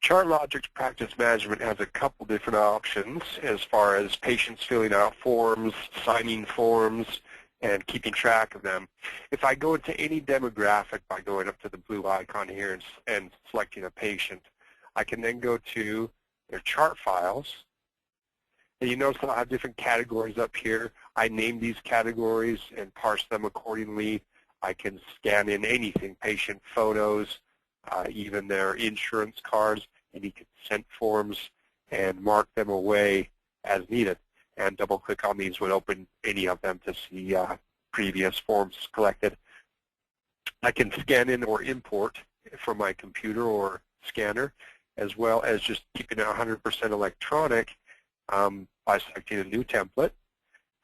ChartLogic's practice management has a couple different options as far as patients filling out forms, signing forms, and keeping track of them. If I go into any demographic by going up to the blue icon here and selecting a patient, I can then go to their chart files. And you notice I'll have different categories up here. I name these categories and parse them accordingly. I can scan in anything, patient photos, even their insurance cards, any consent forms, and mark them away as needed. And double-click on these would open any of them to see previous forms collected. I can scan in or import from my computer or scanner, as well as just keeping it 100% electronic by selecting a new template.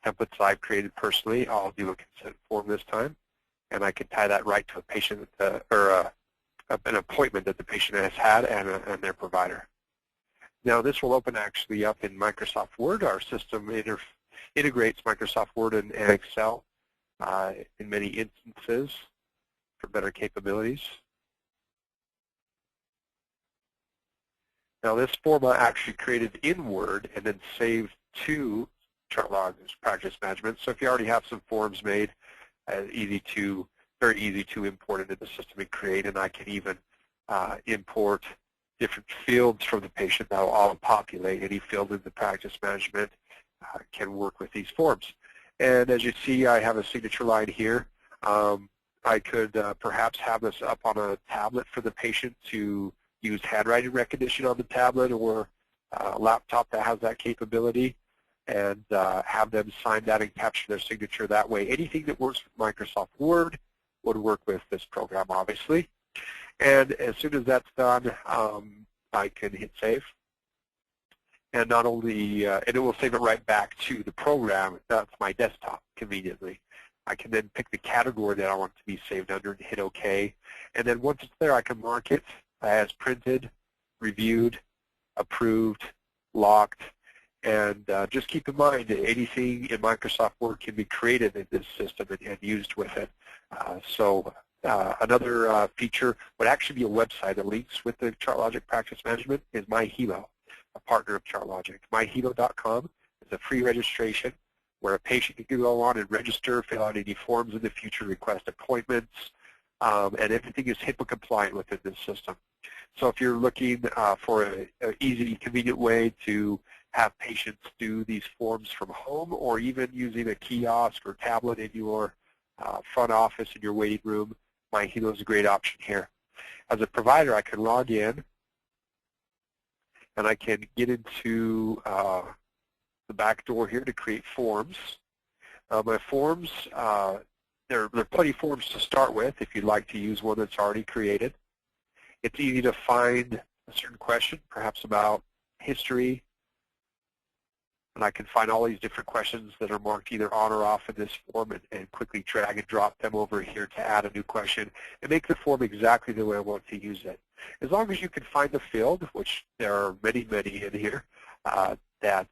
Templates I've created personally. I'll do a consent form this time, and I can tie that right to a patient or an appointment that the patient has had and their provider. Now this will open actually up in Microsoft Word. Our system integrates Microsoft Word and Excel in many instances for better capabilities. Now this form I actually created in Word and then saved to ChartLogic's practice management. So if you already have some forms made, very easy to import into the system and create, and I can even import different fields from the patient that will auto-populate. Any field in the practice management can work with these forms. And as you see, I have a signature line here. I could perhaps have this up on a tablet for the patient to use handwriting recognition on the tablet, or a laptop that has that capability, and have them sign that and capture their signature that way. Anything that works with Microsoft Word would work with this program, obviously. And as soon as that's done, I can hit save. And not only, and it will save it right back to the program. That's my desktop, conveniently. I can then pick the category that I want to be saved under and hit OK. And then once it's there, I can mark it as printed, reviewed, approved, locked. And just keep in mind that anything in Microsoft Word can be created in this system and used with it. Another feature would actually be a website that links with the ChartLogic Practice Management is MyHelo, a partner of ChartLogic. MyHelo.com is a free registration where a patient can go on and register, fill out any forms in the future, request appointments, and everything is HIPAA compliant within this system. So if you're looking for an easy, convenient way to have patients do these forms from home, or even using a kiosk or tablet in your front office in your waiting room, MyHelo is a great option here. As a provider, I can log in and I can get into the back door here to create forms. My forms, there are plenty of forms to start with if you'd like to use one that's already created. It's easy to find a certain question, perhaps about history, and I can find all these different questions that are marked either on or off in this form and quickly drag and drop them over here to add a new question and make the form exactly the way I want to use it. As long as you can find the field, which there are many, many in here, that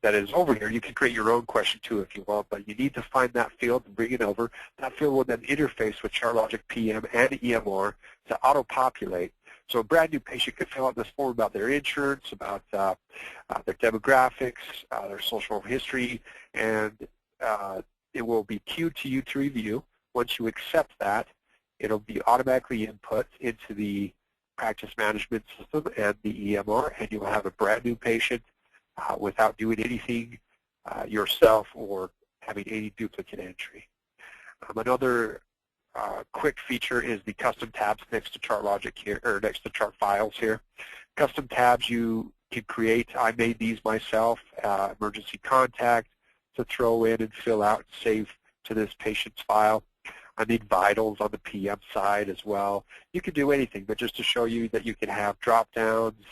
is over here. You can create your own question too if you want, but you need to find that field and bring it over. That field will then interface with ChartLogic PM and EMR to auto-populate. So a brand new patient could fill out this form about their insurance, about their demographics, their social history, and it will be queued to you to review. Once you accept that, it'll be automatically input into the practice management system and the EMR, and you will have a brand new patient without doing anything yourself or having any duplicate entry. Another quick feature is the custom tabs next to ChartLogic here, or next to Chart Files here. Custom tabs you can create. I made these myself. Emergency contact to throw in and fill out and save to this patient's file. I made vitals on the PM side as well. You can do anything, but just to show you that you can have drop-downs,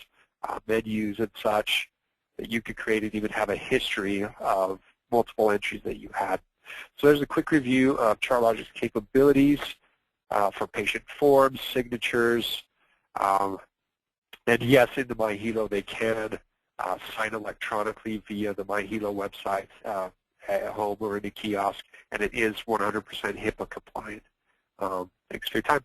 menus and such, that you could create and even have a history of multiple entries that you had. So there's a quick review of ChartLogic's capabilities for patient forms, signatures, and yes, in the MyHelo they can sign electronically via the MyHelo website at home or in a kiosk, and it is 100% HIPAA compliant. Thanks for your time.